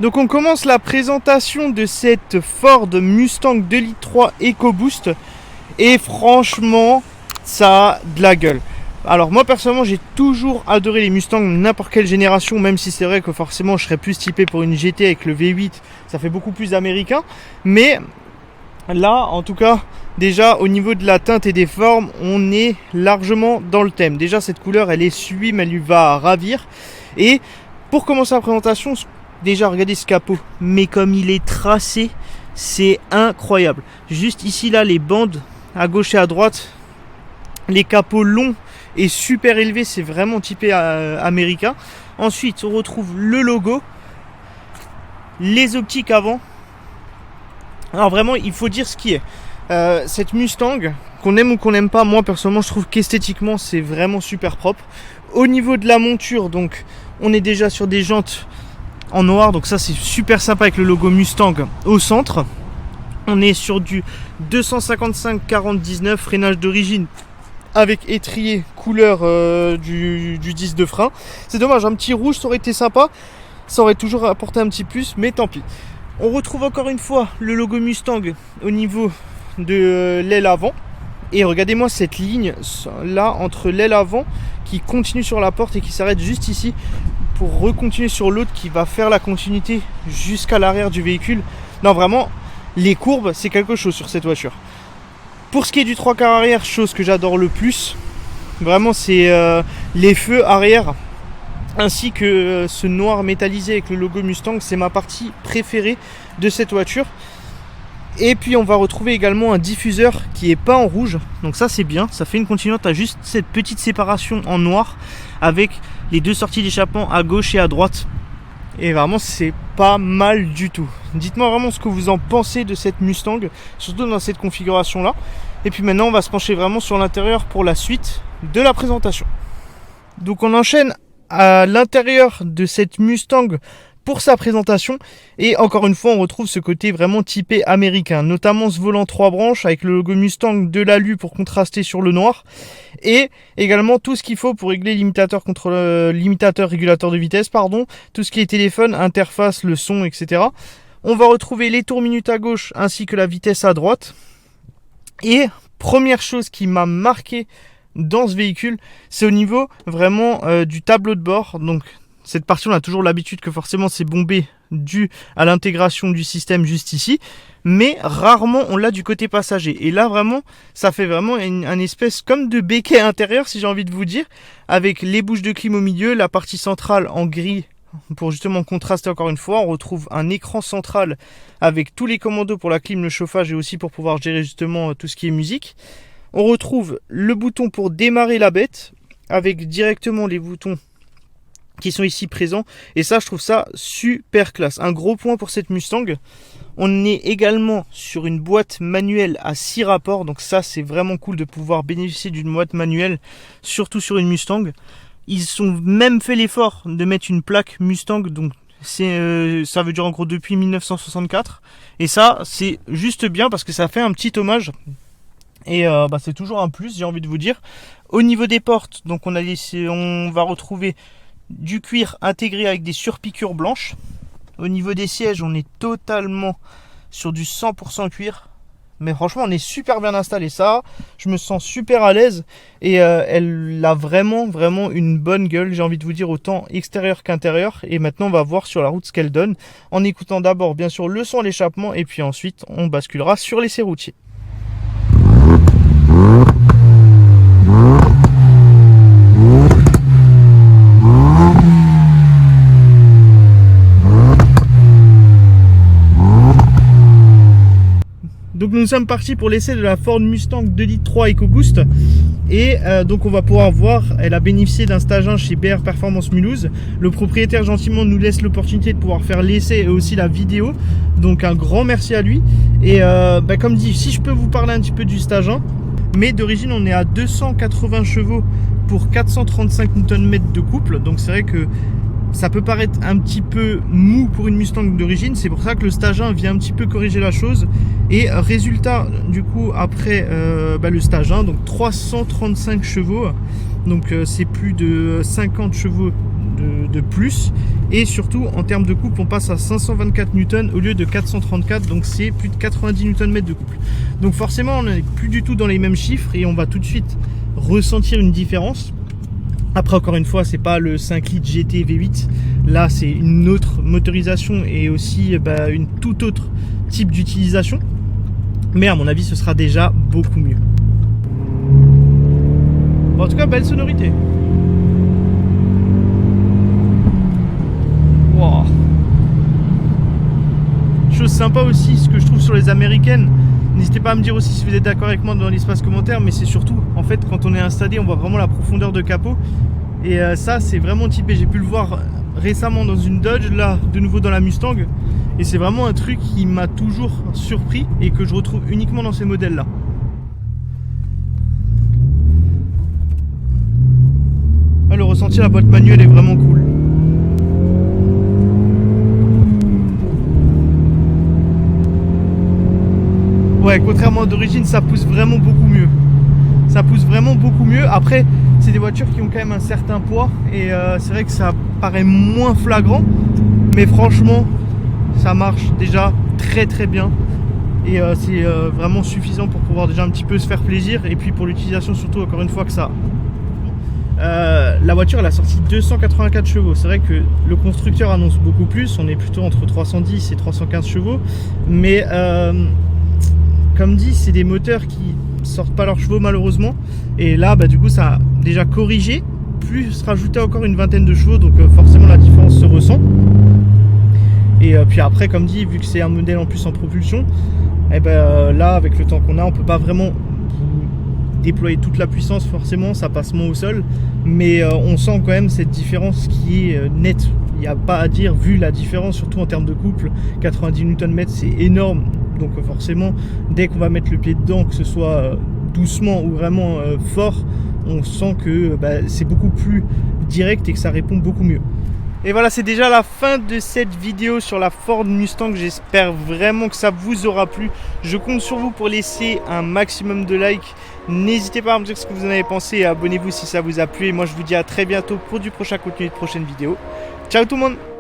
Donc on commence la présentation de cette Ford Mustang 2 litres 3 EcoBoost et franchement ça a de la gueule. Alors moi personnellement j'ai toujours adoré les Mustangs, n'importe quelle génération, même si c'est vrai que forcément je serais plus typé pour une GT avec le V8, ça fait beaucoup plus américain. Mais là en tout cas déjà au niveau de la teinte et des formes on est largement dans le thème. Déjà cette couleur elle est sublime, elle lui va ravir. Et pour commencer la présentation, déjà regardez ce capot, mais comme il est tracé, c'est incroyable. Juste ici là les bandes à gauche et à droite, les capots longs et super élevés, c'est vraiment typé américain. Ensuite on retrouve le logo, les optiques avant. Alors vraiment il faut dire ce qui est. Cette Mustang, qu'on aime ou qu'on n'aime pas, moi personnellement je trouve qu'esthétiquement c'est vraiment super propre. Au niveau de la monture, donc on est déjà sur des jantes en noir, donc ça c'est super sympa avec le logo Mustang au centre. On est sur du 255/40/19, freinage d'origine avec étrier couleur du disque de frein. C'est dommage, un petit rouge ça aurait été sympa, ça aurait toujours apporté un petit plus, mais tant pis. On retrouve encore une fois le logo Mustang au niveau de l'aile avant. Et regardez-moi cette ligne là entre l'aile avant qui continue sur la porte et qui s'arrête juste ici pour recontinuer sur l'autre qui va faire la continuité jusqu'à l'arrière du véhicule. Non vraiment, les courbes c'est quelque chose sur cette voiture. Pour ce qui est du 3/4 arrière, chose que j'adore le plus, vraiment c'est les feux arrière ainsi que ce noir métallisé avec le logo Mustang, c'est ma partie préférée de cette voiture. Et puis on va retrouver également un diffuseur qui est pas en rouge, donc ça c'est bien, ça fait une continuité. T'as juste cette petite séparation en noir avec les deux sorties d'échappement à gauche et à droite, et vraiment c'est pas mal du tout. Dites-moi vraiment ce que vous en pensez de cette Mustang, surtout dans cette configuration là. Et puis maintenant on va se pencher vraiment sur l'intérieur pour la suite de la présentation. Donc on enchaîne à l'intérieur de cette Mustang pour sa présentation, et encore une fois on retrouve ce côté vraiment typé américain, notamment ce volant 3 branches avec le logo Mustang de l'alu pour contraster sur le noir, et également tout ce qu'il faut pour régler l'imitateur régulateur de vitesse, tout ce qui est téléphone, interface, le son, etc. On va retrouver les tours minutes à gauche ainsi que la vitesse à droite. Et première chose qui m'a marqué dans ce véhicule, c'est au niveau vraiment du tableau de bord. Donc cette partie, on a toujours l'habitude que forcément c'est bombé dû à l'intégration du système juste ici, mais rarement on l'a du côté passager. Et là vraiment, ça fait vraiment un espèce comme de béquet intérieur, si j'ai envie de vous dire, avec les bouches de clim au milieu, la partie centrale en gris pour justement contraster encore une fois. On retrouve un écran central avec tous les commandos pour la clim, le chauffage et aussi pour pouvoir gérer justement tout ce qui est musique. On retrouve le bouton pour démarrer la bête avec directement les boutons qui sont ici présents, et ça je trouve ça super classe. Un gros point pour cette Mustang. On est également sur une boîte manuelle à 6 rapports, donc ça c'est vraiment cool de pouvoir bénéficier d'une boîte manuelle, surtout sur une Mustang. Ils ont même fait l'effort de mettre une plaque Mustang, donc ça veut dire en gros depuis 1964, et ça c'est juste bien parce que ça fait un petit hommage. Et c'est toujours un plus, j'ai envie de vous dire. Au niveau des portes, donc on va retrouver du cuir intégré avec des surpiqûres blanches. Au niveau des sièges, on est totalement sur du 100% cuir. Mais franchement, on est super bien installé. Ça, je me sens super à l'aise. Et elle a vraiment une bonne gueule, j'ai envie de vous dire, autant extérieur qu'intérieur. Et maintenant, on va voir sur la route ce qu'elle donne, en écoutant d'abord, bien sûr, le son à l'échappement. Et puis ensuite, on basculera sur l'essai routier. Donc nous sommes partis pour l'essai de la Ford Mustang 2 litres 3 EcoBoost, et donc on va pouvoir voir, elle a bénéficié d'un stage 1 chez BR Performance Mulhouse. Le propriétaire gentiment nous laisse l'opportunité de pouvoir faire l'essai et aussi la vidéo, donc un grand merci à lui. Et comme dit, si je peux vous parler un petit peu du stage 1, mais d'origine on est à 280 chevaux pour 435 Nm de couple, donc c'est vrai que ça peut paraître un petit peu mou pour une Mustang d'origine, c'est pour ça que le stage 1 vient un petit peu corriger la chose. Et résultat du coup après le stage 1, donc 335 chevaux, donc c'est plus de 50 chevaux de plus. Et surtout, en termes de couple, on passe à 524 Newton au lieu de 434. Donc c'est plus de 90 Nm de couple. Donc forcément, on n'est plus du tout dans les mêmes chiffres et on va tout de suite ressentir une différence. Après, encore une fois, c'est pas le 5 litres GT V8. Là, c'est une autre motorisation et aussi une toute autre type d'utilisation. Mais à mon avis, ce sera déjà beaucoup mieux. Bon, en tout cas, belle sonorité. Wow. Chose sympa aussi, ce que je trouve sur les américaines. N'hésitez pas à me dire aussi si vous êtes d'accord avec moi dans l'espace commentaire, mais c'est surtout, en fait, quand on est installé, on voit vraiment la profondeur de capot. Et ça, c'est vraiment typé. J'ai pu le voir récemment dans une Dodge, là, de nouveau dans la Mustang. Et c'est vraiment un truc qui m'a toujours surpris et que je retrouve uniquement dans ces modèles-là. Ah, le ressenti à la boîte manuelle est vraiment cool. Ouais, contrairement à d'origine, ça pousse vraiment beaucoup mieux. Ça pousse vraiment beaucoup mieux. Après, c'est des voitures qui ont quand même un certain poids. Et c'est vrai que ça paraît moins flagrant. Mais franchement, ça marche déjà très très bien. Et c'est vraiment suffisant pour pouvoir déjà un petit peu se faire plaisir. Et puis pour l'utilisation surtout, encore une fois, que ça... la voiture, elle a sorti 284 chevaux. C'est vrai que le constructeur annonce beaucoup plus. On est plutôt entre 310 et 315 chevaux. Mais... comme dit, c'est des moteurs qui sortent pas leurs chevaux malheureusement. Et là, du coup, ça a déjà corrigé, plus rajouter encore une vingtaine de chevaux. Donc forcément, la différence se ressent. Et puis après, comme dit, vu que c'est un modèle en plus en propulsion, là, avec le temps qu'on a, on peut pas vraiment déployer toute la puissance. Forcément, ça passe moins au sol. Mais on sent quand même cette différence qui est nette. Il n'y a pas à dire, vu la différence, surtout en termes de couple. 90 Nm, c'est énorme. Donc forcément, dès qu'on va mettre le pied dedans, que ce soit doucement ou vraiment fort, on sent que c'est beaucoup plus direct et que ça répond beaucoup mieux. Et voilà, c'est déjà la fin de cette vidéo sur la Ford Mustang. J'espère vraiment que ça vous aura plu. Je compte sur vous pour laisser un maximum de likes. N'hésitez pas à me dire ce que vous en avez pensé et abonnez-vous si ça vous a plu. Et moi, je vous dis à très bientôt pour du prochain contenu et de prochaines vidéos. Ciao tout le monde!